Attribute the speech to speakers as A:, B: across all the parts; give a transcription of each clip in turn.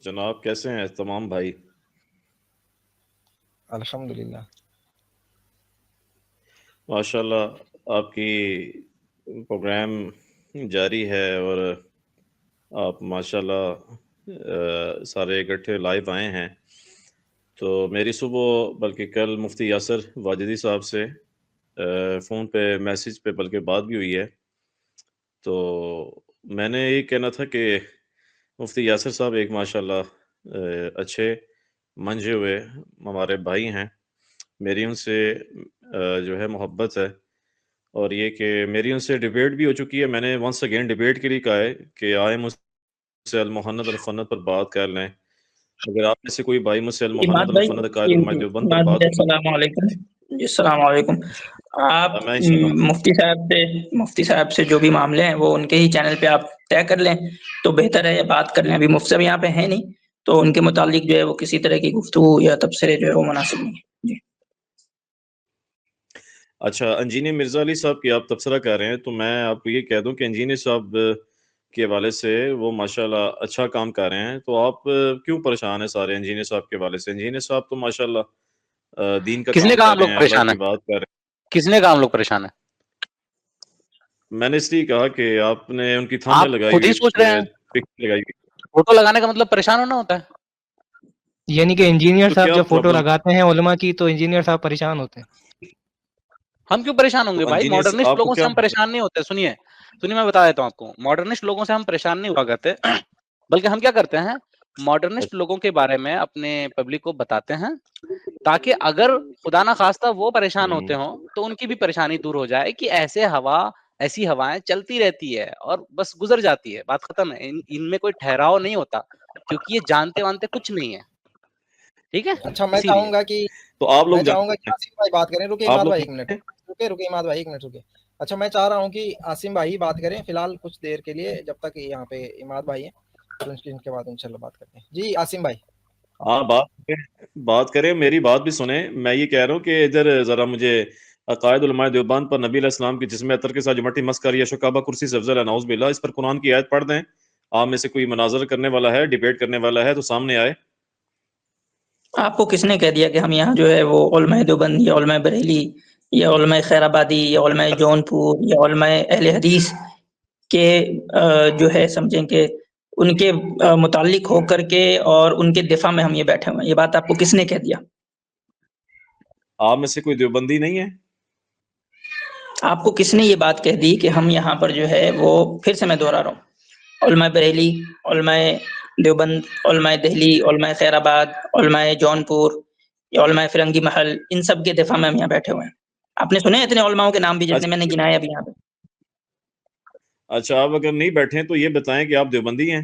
A: جناب کیسے ہیں تمام بھائی؟
B: الحمدللہ
A: ماشاء اللہ آپ کی پروگرام جاری ہے اور آپ ماشاء اللہ سارے اکٹھے لائیو آئے ہیں. تو میری صبح بلکہ کل مفتی یاسر واجدی صاحب سے فون پہ میسج پہ بلکہ بات بھی ہوئی ہے. تو میں نے یہ کہنا تھا کہ مفتی یاسر صاحب ایک ماشاء اللہ اچھے منجے ہوئے ہمارے بھائی ہیں. میری ان سے جو ہے محبت ہے، اور یہ کہ میری ان سے ڈیبیٹ بھی ہو چکی ہے. میں نے ونس اگین ڈیبیٹ کے لیے کہا ہے کہ آئے مجھ سے المحنت الفنت پر بات کر لیں. اگر آپ میں سے کوئی بھائی مجھ سے المحنت
C: اماد بھائی
A: الفنت قائد علماء دیوبند پر بات
C: السلام علیکم. جی السلام علیکم. آپ
A: میں انشاءاللہ
C: مفتی صاحب سے جو بھی معاملے ہیں وہ ان کے ہی چینل پہ آپ طے کر لیں تو بہتر ہے. بات کر لیں. ابھی مفتی صاحب یہاں پہ ہیں نہیں تو ان کے متعلق جو ہے وہ کسی طرح کی گفتگو یا تبصرے جو ہے وہ مناسب نہیں ہے. جی
A: اچھا، انجینئر مرزا علی صاحب کی آپ تبصرہ کر رہے ہیں تو میں آپ کو یہ کہہ دوں کہ انجینئر صاحب کے حوالے سے وہ ماشاءاللہ اچھا کام کر رہے ہیں. تو آپ کیوں پریشان ہیں سارے انجینئر صاحب کے حوالے سے؟ انجینئر صاحب تو ماشاءاللہ دین کا
D: کس نے
A: کام
D: کہا
A: کر
D: ہم
A: رہے
D: لوگ
A: ہیں، اللہ
D: پریشان
A: کی
D: ہیں؟
A: بات کر رہے
D: کس نے کہا ہم لوگ پریشان ہیں؟
A: ہیں. میں نے اس لیے کہا کہ آپ نے ان کی تھم
D: آپ
A: لگائی
D: خود ہی
A: ہوئی
D: سوچ رہے ہیں.
A: پک لگائی ہوئی.
D: فوٹو لگانے کا مطلب پریشان ہونا ہوتا ہے؟
B: یعنی کہ انجینئر
A: تو
B: صاحب
A: کیا
B: جب فوٹو
A: پرابلم؟
B: لگاتے ہیں علماء کی تو انجینئر صاحب پریشان ہوتے ہیں.
D: ہم کیوں پریشان ہوں گے
A: تو
D: بھائی؟
A: انجینئر
D: ماڈرنسٹ
A: آپ کو
D: لوگوں سے
A: کیا
D: ہم پریشان نہیں ہوتے. سنیے میں بتا دیتا ہوں آپ کو. ماڈرنسٹ لوگوں سے ہم پریشان نہیں ہوا کرتے، بلکہ ہم کیا کرتے ہیں، ماڈرنسٹ لوگوں کے بارے میں اپنے پبلک کو بتاتے ہیں تاکہ اگر خدا نہ خواستہ وہ پریشان ہوتے ہوں تو ان کی بھی پریشانی دور ہو جائے کہ ایسی ہوائیں چلتی رہتی ہے اور بس گزر جاتی ہے، بات ختم ہے. ان میں کوئی ٹھہراؤ نہیں ہوتا کیونکہ یہ جانتے وانتے کچھ نہیں ہے. ٹھیک ہے،
B: اچھا میں
D: اسی لیے
B: چاہوں گا کہ
A: تو آپ لوگ
B: آصم بھائی بات کریں. رکے
A: آپ
B: اماد
A: لوگ
B: بھائی ایک منٹ رکے اماد بھائی ایک منٹ رکے. اچھا میں چاہ رہا ہوں کہ آصم بھائی بات کریں فی الحال کچھ دیر کے لیے جب تک یہاں پہ اماد بھائی ہیں، تو ان کے بعد انشاءاللہ بات کرتے ہیں. جی آصم بھائی.
A: ہاں بات کریں، میری بات بھی سنیں. میں یہ کہہ رہا ہوں کہ ادھر ذرا مجھے عقائد علماء دیوبند پر نبی علیہ السلام کی جسم عطر کے ساتھ جو مٹی مس کر یا شکابہ کرسی سے افضل ہے نعوذ باللہ، اس پر قرآن کی آیت پڑھ دیں. آپ میں سے کوئی مناظر کرنے والا ہے، ڈیبیٹ کرنے والا ہے تو سامنے آئے.
C: آپ کو کس نے کہہ دیا کہ ہم یہاں جو ہے وہ علماء دیوبند یا علماء بریلی یا علماء خیر آبادی یا علماء جون پور یا علماء اہل حدیث کے جو ہے سمجھیں کہ ان کے متعلق ہو کر کے اور ان کے دفاع میں ہم یہ بیٹھے ہوئے ہیں؟ یہ بات آپ کو کس نے کہہ دیا؟
A: آپ میں سے کوئی دیوبندی نہیں ہے؟
C: آپ کو کس نے یہ بات کہہ دی کہ ہم یہاں پر جو ہے وہ، پھر سے میں دوہرا رہا ہوں، علماء بریلی، علماء دیوبند، علماء دہلی، علماء خیر آباد، علماء جون پور یا علماء فرنگی محل، ان سب کے دفاع میں ہم یہاں بیٹھے ہوئے ہیں؟ آپ نے سنے اتنے علماؤں کے نام بھی جتنے میں نے گنائے ابھی یہاں پہ؟
A: اچھا آپ اگر نہیں بیٹھے تو یہ بتائیں کہ آپ دیوبندی ہیں؟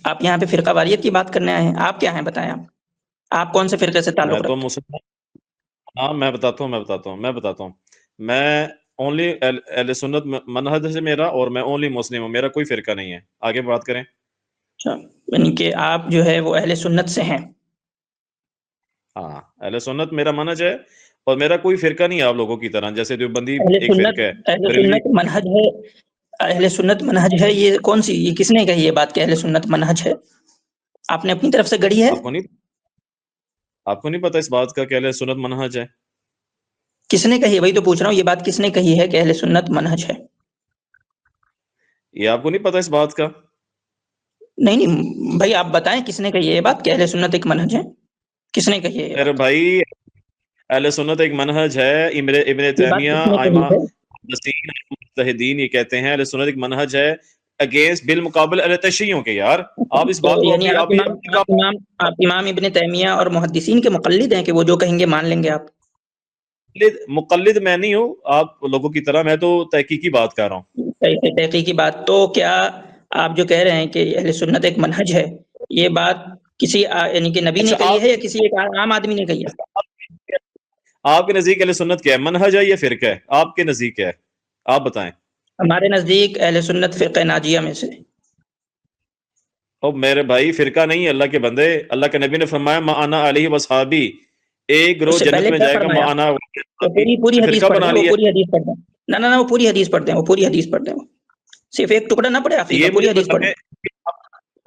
C: آپ یہاں پہ فرقہ واریت کی بات کرنے آئے ہیں؟ آپ کیا ہیں بتائیں. آپ کون سے فرقے سے
A: میں
C: تعلق
A: تو
C: رکھتے ہیں؟
A: مسلمان. ہاں میں بتاتا ہوں. میں اونلی اہل سنت منہج سے میرا، اور میں اونلی مسلم ہوں، میرا کوئی فرقہ نہیں ہے. آگے بات کریں.
C: اچھا، یعنی کہ آپ جو ہے وہ اہل سنت سے ہیں؟
A: ہاں اہل سنت میرا منہج ہے، اور میرا کوئی فرقہ نہیں ہے آپ لوگوں کی طرح. جیسے دیوبندی ایک فرقہ ہے،
C: اہل
A: بریلوی.
C: سنت منہج ہے. اہل سنت منہج ہے، یہ کون سی، یہ کس نے کہی یہ بات کہ اہل سنت منہج ہے؟ آپ نے اپنی طرف سے گڑھی ہے؟
A: آپ کو نہیں پتا اس بات کا کہ اہل سنت منہج ہے؟
C: کس نے کہی؟ وہی تو پوچھ رہا ہوں، یہ بات کس نے کہی ہے کہ اہل سنت منہج ہے؟
A: یہ آپ کو نہیں پتا اس بات کا؟
C: نہیں بھائی، آپ بتائیں کس نے کہی ہے یہ بات کہ اہل سنت ایک منہج ہے؟ کس نے کہی ہے یہ
A: میرے
C: بات؟
A: بھائی اہل سنت ایک منہج ہے. ابن
C: یہ بات
A: تیمیہ
C: کس نے کہی
A: ائمہ
C: ہے؟
A: مجتہدین یہ کہتے ہیں اہل سنت ایک منہج ہے اگینسٹ بالمقابل اہل تشیعوں کے. یار آپ اس
C: تو
A: بات کو
C: یعنی آپ امام ابن تیمیہ اور محدثین کے مقلد ہیں کہ وہ جو کہیں گے مان لیں گے آپ؟
A: مقلد میں نہیں ہوں آپ لوگوں کی طرح، میں تو تحقیقی بات کر رہا ہوں.
C: تحقیقی بات. تو کیا آپ جو کہہ رہے ہیں کہ اہل سنت ایک منہج ہے، یہ بات کسی یعنی کہ نبی نے
A: اچھا
C: کہی ہے یا کسی ایک عام آدمی نے کہی ہے؟
A: آپ کے نزدیک اہل سنت کیا ہے؟ منہج ہے یا فرقہ ہے؟ آپ کے نزدیک کیا ہے؟ آپ بتائیں.
C: ہمارے نزدیک اہل سنت فرقہ ناجیہ میں سے.
A: او میرے بھائی فرقہ نہیں ہے، اللہ کے بندے. اللہ کے نبی نے فرمایا ما انا علیہ وصحابی، ایک گروہ
C: اس سے
A: جنت
C: پہلے
A: میں
C: کیا
A: جائے گا ما
C: فرمایا؟
A: انا
C: وہ پوری حدیث
A: فرقہ
C: پڑھ
A: بنا
C: دیں، وہ
A: لیا.
C: پوری حدیث پڑھ دیں. نہ وہ پوری حدیث پڑھ دیں، وہ پوری حدیث پڑھ دیں. صرف ایک ٹکڑا نہ پڑھے آخری
A: یہ
C: کا،
A: مجھے
C: پوری حدیث پڑھیں.
A: بتائیں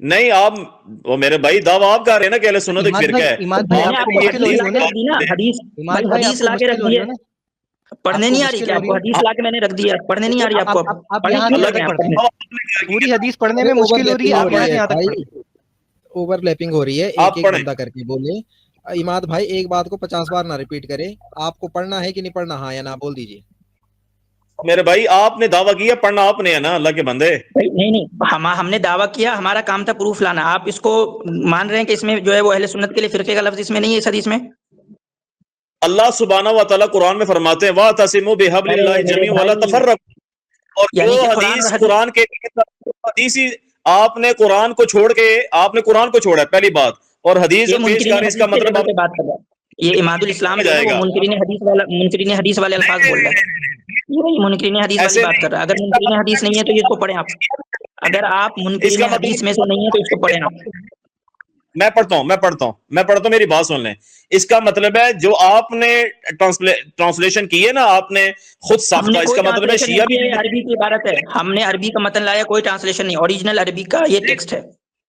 A: نہیں آپ وہ میرے بھائی دعویٰ آپ کر رہے ہیں نا کہ اہل سنت ایک فرقہ ہے.
E: اماد بھائی
C: میں
E: آپ
C: نے
E: کو
C: آپ کو
E: مشکل ہو
C: حدیث
E: رہی
C: لا
E: ہے
C: کے رکھ دی نا، حدیث
E: اماد
C: بھائی
E: بھائی آپ
C: حدیث
E: کو
C: لا کے
E: مشکل
C: رکھ
E: ہو
C: دی
E: رہی
C: ہے،
E: ہے نا،
C: پڑھنے
E: آپ کو
C: نہیں آ رہی
E: مشکل
C: کیا
E: ہو
C: آپ
E: رہی
C: کو؟
E: ہے.
C: حدیث لا کے میں نے رکھ دی ہے، پڑھنے نہیں آ رہی آپ کو؟
E: آپ
C: پڑھیں
E: یہاں
C: کیوں
E: سے
C: لگ
E: آ
C: رہے
E: کر
C: ہیں آپ
E: پڑھتے
C: پڑھنے؟
E: ہیں، پوری حدیث پڑھنے میں مشکل ہو رہی ہے، آپ یہاں سے یہاں تک پڑھیں.
B: اوور لیپنگ ہو رہی ہے، ایک
A: آپ
B: ایک
A: پڑھیں.
B: بندہ کر کے بولے. اماد بھائی ایک بات کو 50 بار نہ ریپیٹ کرے. آپ کو پڑھنا ہے کہ نہیں پڑھنا، ہاں یا نہ بول دیجیے.
A: میرے بھائی آپ نے دعویٰ کیا، پڑھنا آپ نے ہے نا اللہ کے بندے.
C: نہیں ہم نے دعویٰ کیا، ہمارا کام تھا پروف لانا. آپ اس کو مان رہے ہیں کہ اس میں جو ہے وہ اہل سنت کے لیے فرقے کا لفظ اس میں نہیں ہے، اس حدیث میں.
A: اللہ سبحانہ و تعالیٰ قرآن میں فرماتے ہیں وَاعْتَصِمُوا بِحَبْلِ اللَّهِ
C: میرے
A: جَمِيعًا وَلَا
C: بھائی
A: تَفَرَّقُوا. اور جو
C: یعنی کہ
A: حدیث
C: اور
A: قرآن کے حدیث ہی آپ نے قرآن کو چھوڑ کے آپ نے قرآن کو چھوڑا ہے پہلی بات، اور حدیث
C: یہ
A: جو پیش
C: منکرین
A: کر رہے اس کا
C: حدیث کے
A: مطلب
C: لیول
A: آپ
C: پہ بات کر رہا ہے. یہ اماد الاسلام جو ہے
A: جائے
C: وہ
A: گا.
C: منکرین حدیث والے الفاظ بول رہا ہے. یہ منکرین حدیث والی
A: ایسے
C: بات کر
A: نہیں.
C: رہا ہے. اگر منکرین حدیث نہیں ہے تو اس کو پڑھیں آپ. اگر آپ
A: اس
C: منکرین
A: کا
C: حدیث میں سے نہیں ہے تو اس کو پڑھیں آپ.
A: میں پڑھتا ہوں میری بات سن لیں. اس کا مطلب ہے جو آپ نے ٹرانسلیشن کی ہے نا، آپ نے خود
C: ہم نے
A: ساختہ، اس
C: کوئی
A: کا مطلب ہے
C: ٹرانسلیشن نہیں
A: شیعہ بھی.
C: کیا ہے، عربی کی عبارت ہے. ہم نے عربی کا متن لایا، کوئی ٹرانسلیشن نہیں، اوریجنل عربی کا یہ ٹیکسٹ ہے.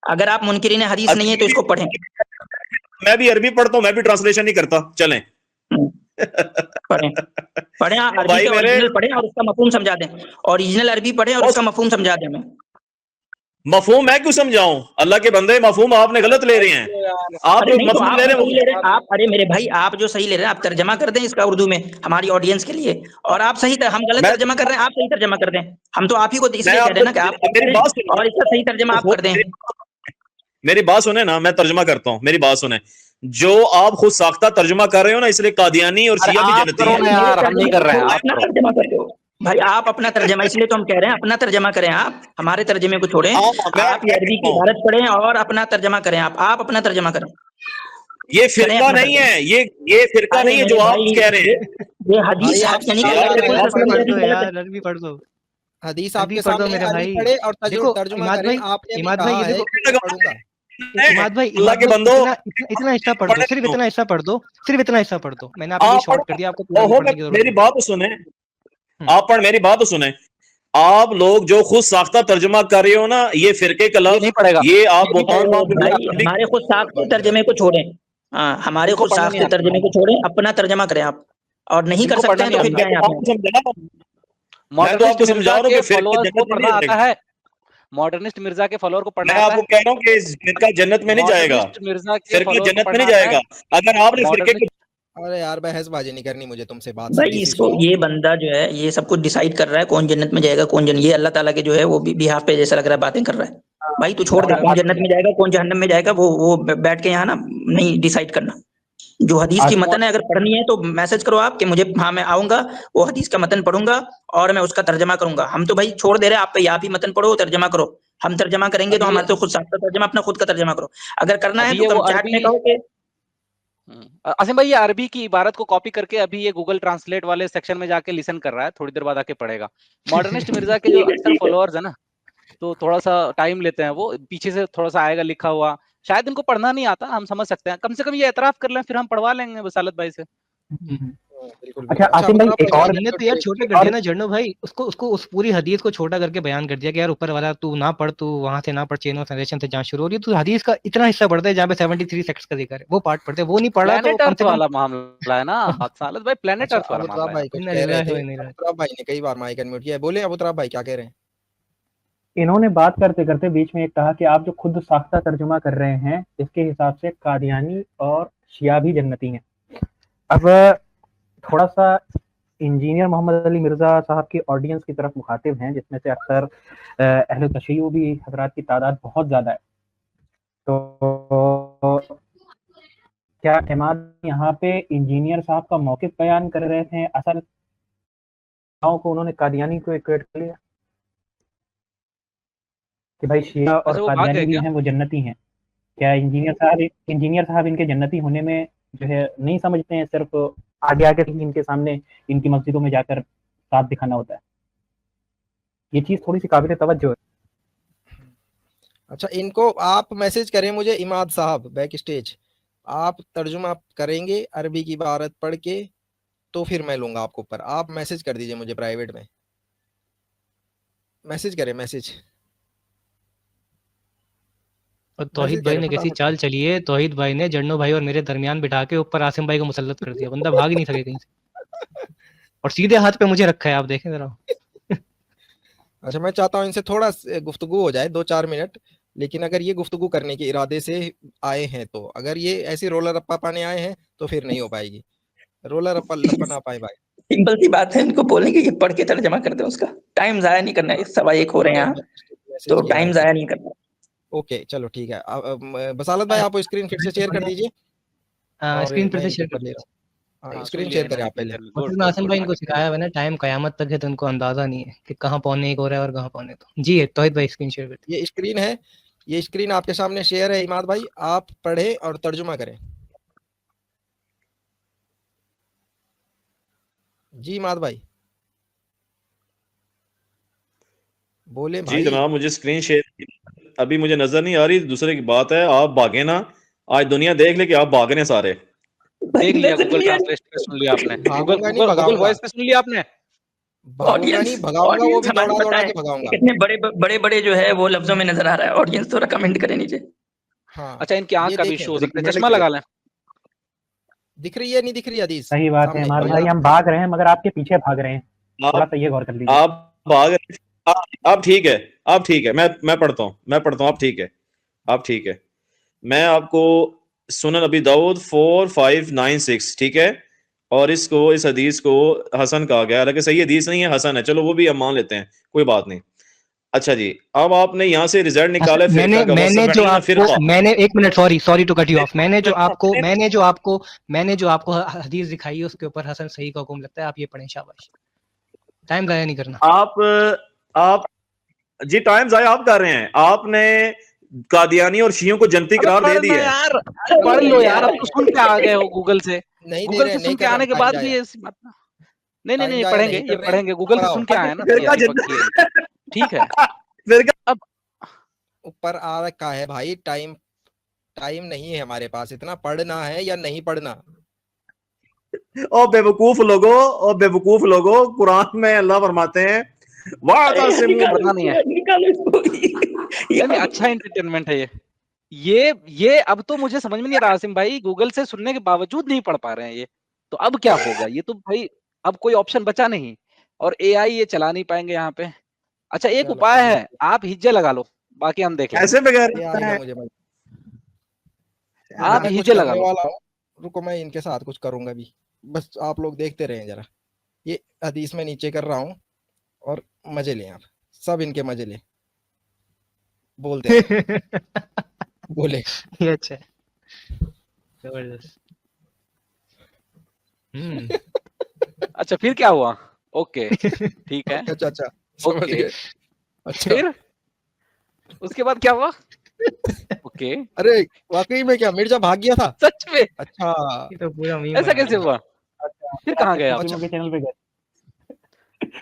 C: اگر آپ منکرین حدیث نہیں ہے تو اس کو پڑھیں.
A: میں بھی عربی پڑھتا ہوں، میں بھی ٹرانسلیشن نہیں کرتا. چلیں
C: پڑھیں عربی
A: بھائی
C: کا
A: میرے
C: اوریجنل پڑھیں اور اس کا مفہوم سمجھا دیں. اوریجنل عربی پڑھیں اور اس کا مفہوم سمجھا دیں.
A: مفہوم میں کیوں سمجھاؤں؟ اللہ کے بندے مفہوم آپ نے غلط لے رہے ہیں. آپ
C: ارے
A: جو
C: نہیں تو
A: مفہوم
C: آپ
A: لے
C: جو
A: رہے
C: صحیح
A: ہیں
C: لے رہے ہیں آپ، ارے میرے بھائی آپ جو صحیح لے رہے ہیں آپ ترجمہ کر دیں اس کا اردو میں ہماری آڈینس کے لیے. اور آپ صحیح، ہم غلط
A: میں
C: ترجمہ کر رہے ہیں، آپ صحیح ترجمہ کر دیں. ہم تو آپ ہی کو اس
A: میں
C: لیے کہہ
A: آپ
C: رہے ہیں نا کہ آپ
A: میری
C: کریں
A: بات سنیں.
C: اور اس کا صحیح ترجمہ آپ کر دیں.
A: میری بات سنیں نا، میں ترجمہ کرتا ہوں، میری بات سنیں. جو آپ خود ساختہ ترجمہ کر رہے ہو نا، اس لیے قادیانی اور
D: ارے
A: شیعہ بھی
D: آپ
A: جنتی
D: کرو
A: ہیں.
D: نا یار، ہم نہیں کر رہے ہیں، آپ
C: اپنا
D: کرو.
C: ترجمہ کرتے ہو بھائی، آپ اپنا ترجمہ، اس لیے تو ہم کہہ رہے ہیں اپنا ترجمہ کریں. آپ ہمارے ترجمے کو چھوڑیں،
A: میں
C: آپ یہ عربی کی عبارت پڑھیں اور اپنا ترجمہ کریں. آپ اپنا ترجمہ کریں.
A: یہ
C: کریں
A: فرقہ
C: اپنا
A: نہیں
C: ترجمہ.
A: ہے، یہ فرقہ
C: ارے
A: نہیں ہے
C: میرے
A: جو آپ
C: بھائی
A: کہہ رہے ہیں.
C: یہ حدیث
B: بھائی آپ
C: یعنی کہ
A: یار
C: رسول
B: عربی
C: اللہ صلی
E: عربی
C: اللہ
E: پڑھ
C: علیہ
E: دو
C: وسلم
E: یار، عربی پڑھ دو،
B: حدیث آپ
E: عربی
B: کے
E: پڑھ دو
B: سامنے
E: میرے
B: عربی
E: بھائی.
B: پڑھے اور
E: دیکھو
B: ترجمہ
E: اماد
B: کریں.
E: بھائی،
B: آپ نے بھی
E: اماد بھائی
B: کہا
E: یہ
B: ہے
E: دیکھو،
B: کہ میں پڑھوں گا.
A: اللہ کے بندو
E: اتنا حصہ پڑھ دو، صرف اتنا حصہ پڑھ دو، صرف اتنا حصہ پڑھ دو. میں نے آپ کے لیے
A: آپ
E: شارٹ کر دیا، آپ کو پورا بھی پڑھنے کی ضرورت
A: میری
E: نہیں.
A: بات تو سنیں. آپ میری بات تو سنیں. آپ لوگ جو خود ساختہ ترجمہ کر رہے ہو نا، یہ فرقے کا
D: یہ
A: لفظ،
D: نہیں پڑے گا.
A: یہ آپ بہتان
C: بھائی ہمارے خود ساخت ترجمے کو چھوڑیں. ہاں ہمارے
D: جن کو
C: خود
D: پڑھنا
C: ساخت
D: نہیں آتا
C: ترجمے کو چھوڑیں، اپنا ترجمہ کریں آپ. اور نہیں
D: جن
C: کر
D: کو
C: سکتے
D: پڑھنا
C: ہیں
D: نہیں
C: تو پھر
D: آتا.
C: جائیں آپ.
A: میں تو آپ
D: ماڈرنسٹ
A: کو سمجھا
D: مرزا
A: رہا ہوں
D: کے
A: کہ فرقہ
D: فالوورز کو
A: جنت میں
D: پڑھنا
A: نہیں جائے
D: آتا
A: گا.
D: ہے. ماڈرنسٹ مرزا کے فالوور کو پڑھنا
A: میں آپ
D: آتا
A: کو
D: ہے.
A: کہہ رہا ہوں کہ فرقہ جنت میں نہیں جائے گا.
D: ماڈرنسٹ مرزا کے
A: فرقہ
D: فالوور کو
A: جنت میں
D: پڑھنا
A: نہیں جائے
D: آتا
A: گا
D: ہے.
A: اگر آپ نے فرقے
D: ماڈرنسٹ
A: کو.
B: ارے یار بحث بازی نہیں کرنی مجھے تم سے، بات
C: بھائی
B: سیدھی سی
C: اس کو
B: سنو.
C: یہ بندہ جو ہے یہ سب کچھ ڈیسائیڈ کر رہا ہے کون جنت میں جائے گا کون یہ اللہ تعالیٰ کے جو ہے وہ بیہاف پہ جیسا لگ رہا ہے باتیں کر رہا ہے. بھائی تو چھوڑ دے، کون جنت میں جائے گا کون جہنم میں جائے گا وہ بیٹھ کے یہاں نا نہیں ڈیسائیڈ کرنا. جو حدیث کی متن ہے اگر پڑھنی ہے تو میسج کرو آپ کہ مجھے، ہاں میں آؤں گا، وہ حدیث کا متن پڑھوں گا اور میں اس کا ترجمہ کروں گا. ہم تو بھائی چھوڑ دے رہے آپ پہ، آپ ہی متن پڑھو ترجمہ کرو. ہم ترجمہ کریں گے تو
D: ابھی
C: ہمارے تو خود ساختہ ترجمہ، اپنا خود کا ترجمہ کرو. اگر کرنا ہے
D: ابھی
C: تو
D: یہ
C: کم
D: وہ
C: چیٹ میں
D: عربی،
C: کہو کہ
D: عاصم بھائی یہ عربی کی عبارت کو کاپی کر کے ابھی یہ گوگل ٹرانسلیٹ والے سیکشن میں جا کے لسن کر رہا ہے، تھوڑی دیر بعد آ کے پڑھے گا. ماڈرنسٹ مرزا کے جو
C: ٹھیک ہے
D: اکثر
C: ٹھیک ہے.
D: فالوورز ہیں نا، تو تھوڑا سا ٹائم لیتے ہیں، وہ پیچھے سے تھوڑا سا آئے گا لکھا ہوا، شاید ان کو پڑھنا نہیں آتا، ہم سمجھ سکتے ہیں. کم سے کم یہ اعتراف کر لیں، پھر ہم پڑھوا لیں گے بسالت بھائی سے.
B: بالکل
F: اچھا
B: بالکل.
F: عاصم بھائی ایک اور
E: ہم نے تو یار چھوٹا کر دیا نا جھنڈو بھائی، اس کو اس پوری حدیث کو چھوٹا کر کے بیان کر دیا کہ یار اوپر والا تو نہ پڑھ، تو وہاں سے نہ پڑھ، چین آف ٹرانزیکشن سے جہاں شروع ہو رہی ہے تو حدیث کا اتنا حصہ پڑھتا ہے جہاں پہ 73 سیکٹس کا ذکر ہے، وہ پارٹ پڑھتے ہیں. وہ نہیں پڑھا تو
D: پلانٹ
E: کم
D: ارتھ
E: سے کم.
D: والا معاملہ ہے نا سالت بھائی، پلانٹ
B: اچھا
D: ارتھ والا
B: ابو تراب
D: معاملہ ہے.
B: بھائی کچھ کہہ رہے تھے. ابو تراب بھائی نے کئی بار مائک انمیوٹ کیا ہے، بولے ابو تراب بھائی کیا کہہ رہے ہیں.
F: انہوں نے بات کرتے کرتے بیچ میں ایک کہا کہ آپ جو خود ساختہ ترجمہ کر رہے ہیں اس کے حساب سے قادیانی اور شیعہ بھی جنتی ہیں. اب تھوڑا سا انجینئر محمد علی مرزا صاحب کی آڈینس کی طرف مخاطب ہیں، جس میں سے اکثر اہل تشیع بھی حضرات کی تعداد بہت زیادہ ہے. تو کیا امام یہاں پہ انجینئر صاحب کا موقف بیان کر رہے تھے؟ اصل کو انہوں نے قادیانی کو ایکویٹ کر لیا کہ بھائی شیعہ اور
D: اچھا وہ بھاگ
F: قادیانی
D: گئے
F: بھی
D: کیا؟
F: ہیں وہ جنتی ہیں. کیا انجینئر صاحب ان کے جنتی ہونے میں جو ہے نہیں سمجھتے ہیں، صرف آگے آگے ان کے سامنے ان کی مسجدوں میں جا کر ساتھ دکھانا ہوتا ہے؟ یہ چیز تھوڑی سی قابل توجہ ہے.
B: اچھا ان کو آپ میسج کریں مجھے، اماد صاحب بیک اسٹیج، آپ ترجمہ کریں گے عربی کی عبارت پڑھ کے تو پھر میں لوں گا آپ کو اوپر. آپ میسج کر دیجئے مجھے پرائیویٹ میں، میسج کریں میسج.
E: اور توحید بھائی نے کیسی چال چلی ہے, توحید بھائی نے جنو بھائی اور میرے درمیان بٹھا کے اوپر عاصم بھائی کو مسلط کر دیا, بندہ بھاگ ہی نہیں سکے کہیں سے, اور سیدھے ہاتھ پہ مجھے رکھا ہے, آپ دیکھیں ذرا.
B: اچھا میں چاہتا ہوں ان سے تھوڑا گفتگو ہو جائے 2-4 منٹ, لیکن اگر یہ گفتگو کرنے کے ارادے سے آئے ہیں تو, اگر یہ ایسی رولر رپا پانے آئے ہیں تو پھر نہیں ہو پائے گی. رولر رپا نہ پائے بھائی.
C: سمپل سی بات ہے, ان کو بولیں گے یہ پڑھ کے ترجمہ کر دیں, اس کا ٹائم ضائع نہیں کرنا ہے, 1:15 ہو رہے ہیں یہاں تو ٹائم ضائع نہیں کرنا.
B: اوکے چلو ٹھیک ہے. بصالت بھائی آپ اسکرین پھر سے شیئر کر دیجیے.
E: اسکرین پھر سے شیئر کر دیجیے.
B: اسکرین شیئر کریں آپ پہلے.
E: مطلب عاصم بھائی ان کو سکھایا ہوا نا, ٹائم قیامت تک ہے تو ان کو اندازہ نہیں ہے کہ کہاں 1:45 ہو رہا ہے اور کہاں 1:45. جی توحید بھائی اسکرین شیئر کر دیجیے.
B: یہ اسکرین ہے, یہ اسکرین آپ کے سامنے شیئر ہے. عماد بھائی آپ پڑھیں اور ترجمہ کریں. جی عماد بھائی بولے.
A: جی جناب مجھے اسکرین شیئر ابھی مجھے نظر نہیں آ رہی. دوسرے کی بات ہے آپ بھاگے نا, آج دنیا دیکھ لے کہ آپ بھاگ رہے ہیں سارے.
D: دیکھ لیا گوگل ٹرانسلیشن پہ سن لیا آپ نے, گوگل وائس پہ سن لیا آپ نے.
C: بڑے بڑے جو ہے وہ لفظوں میں نظر آ رہا ہے. آڈینس تھوڑا کمنٹ کرے نیچے.
D: اچھا ان کی آنکھ کا بھی ایشو ہو سکتا ہے, چشمہ لگا لیں.
B: دکھ رہی ہے نہیں دکھ رہی حدیث؟
F: صحیح بات ہے عماد بھائی, ہم بھاگ رہے ہیں مگر آپ کے پیچھے بھاگ رہے ہیں, تھوڑا سا یہ غور کر لیجیے.
A: آپ بھاگ رہے ہیں, آپ ٹھیک ہے, آپ ٹھیک ہے, میں پڑھتا ہوں, آپ ٹھیک ہے, آپ ٹھیک ہے. میں آپ کو سنن ابی داؤد 4596 ٹھیک ہے, اور اس حدیث کو حسن کہا گیا, حالانکہ صحیح حدیث نہیں ہے, حسن ہے, چلو وہ بھی ہم مان لیتے ہیں, کوئی بات نہیں. اچھا جی, اب آپ نے یہاں سے ریزلٹ نکالا
E: میں نے ایک minute, sorry to cut you off, میں نے جو آپ کو حدیث دکھائی ہے اس کے اوپر حسن صحیح کا حکم لگتا ہے, آپ یہ پڑھیں. شاباش, ٹائم ضائع نہیں کرنا.
A: آپ جی ٹائم ضائع آپ کر رہے ہیں. آپ نے قادیانی اور شیعوں کو جنتی قرار دے دی ہے.
D: پڑھ لو یار, اب تو سن کے آ گئے ہو گوگل سے. گوگل سے سن کے آنے کے بعد بھی ایسی بات نہیں پڑھیں گے, یہ پڑھیں گے, گوگل سے سن کے آئے نا. ٹھیک ہے, اب
B: اوپر آ رکھا ہے بھائی, ٹائم نہیں ہے ہمارے پاس, اتنا پڑھنا ہے یا نہیں پڑھنا.
A: او بے وقوف لوگو, قرآن میں اللہ فرماتے ہیں
D: پتا نہیں ہے. اچھا انٹرٹینمنٹ ہے یہ. اب تو مجھے سمجھ میں نہیں آ رہا عاصم بھائی, گوگل سے سننے کے باوجود نہیں پڑھ پا رہے ہیں یہ, تو اب کیا ہوگا؟ یہ تو بھائی اب کوئی آپشن بچا نہیں, اور اے آئی یہ چلا نہیں پائیں گے یہاں پہ. اچھا ایک اپائے ہے, آپ ہجے لگا لو, باقی ہم دیکھ لیں. آپ ہجے لگا لو.
B: رکو میں ان کے ساتھ کچھ کروں گا بھی, بس آپ لوگ دیکھتے رہیں ذرا. یہ حدیث میں نیچے کر رہا ہوں اور مزے لیں, آپ سب ان کے مزے لیں. بولتے بولے
E: یہ اچھا زبردست.
D: اچھا پھر کیا ہوا؟ اوکے ٹھیک ہے,
B: اچھا سمجھ گئے.
D: پھر اس کے بعد کیا ہوا؟ اوکے,
B: ارے واقعی میں کیا مرزا بھاگ گیا تھا
D: سچ میں؟
B: اچھا
D: ایسا کیسے ہوا؟ پھر کہاں گیا؟
F: چینل پہ گئے.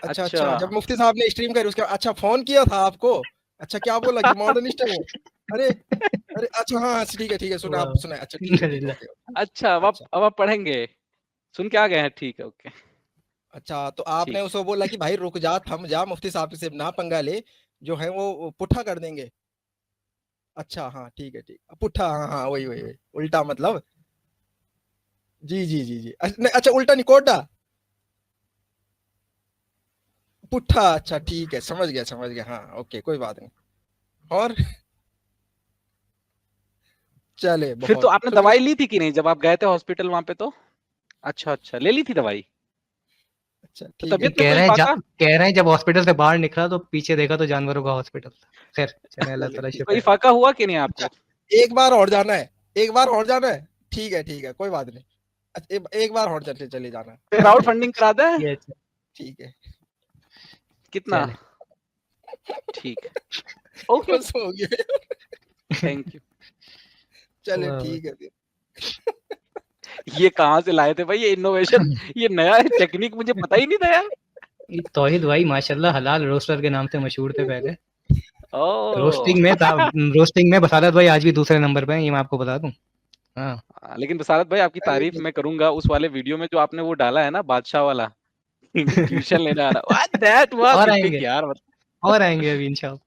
B: اچھا جب مفتی صاحب نے اسٹریم کری اس کے اچھا فون کیا تھا آپ کو. اچھا کیا بولا کہ ماڈرنسٹ ہے وہ؟ ارے اچھا ہاں ٹھیک ہے سنا آپ سنا.
D: اچھا اب آپ پڑھیں گے, سن کے آ گئے ہیں, ٹھیک ہے اوکے.
B: اچھا تو آپ نے اس کو بولا کہ بھائی رک جا, تھم جا, مفتی صاحب سے نہ پنگا لے, جو ہے وہ پٹھا کر دیں گے. اچھا ہاں ٹھیک ہے پٹھا, ہاں وہی الٹا مطلب. جی اچھا الٹا نہیں, کوٹا پٹھا. اچھا ٹھیک ہے سمجھ گیا ہاں اوکے کوئی بات نہیں. اور چلے
D: پھر تو آپ نے دوائی لی تھی کہ نہیں جب آپ گئے تھے ہاسپٹل وہاں پہ؟ تو اچھا لے لی تھی دوائی.
E: کہہ رہے ہیں جب ہاسپٹل سے باہر نکلا تو پیچھے دیکھا تو جانوروں کا ہاسپٹل تھا. خیر چلے اللہ تعالیٰ شفا.
D: کوئی فاقہ ہوا کہ نہیں آپ کو؟
B: ایک بار اور جانا ہے, ٹھیک ہے کوئی بات نہیں. ایک بار اور چلے جانا ہے,
D: کراؤڈ فنڈنگ کرا دیں.
B: ٹھیک ہے
D: کتنا؟ ٹھیک ہے اوکے
B: ہو گیا.
D: Thank you.
B: چلے ٹھیک ہے.
D: یہ کہاں سے لائے تھے بھائی یہ انوویشن, یہ نیا ٹیکنیک مجھے پتا ہی نہیں تھا یار.
E: توحید بھائی ماشاءاللہ حلال روسٹر کے نام سے مشہور تھے پہلے. روسٹنگ میں بصالت بھائی آج بھی دوسرے نمبر پہ ہیں, یہ میں آپ کو بتا دوں. ہاں
D: لیکن بصالت بھائی آپ کی تعریف میں کروں گا اس والے ویڈیو میں جو آپ نے وہ ڈالا ہے نا بادشاہ والا, ٹیوشن لینے آ رہا,
E: اور آئیں گے ابھی انشاءاللہ.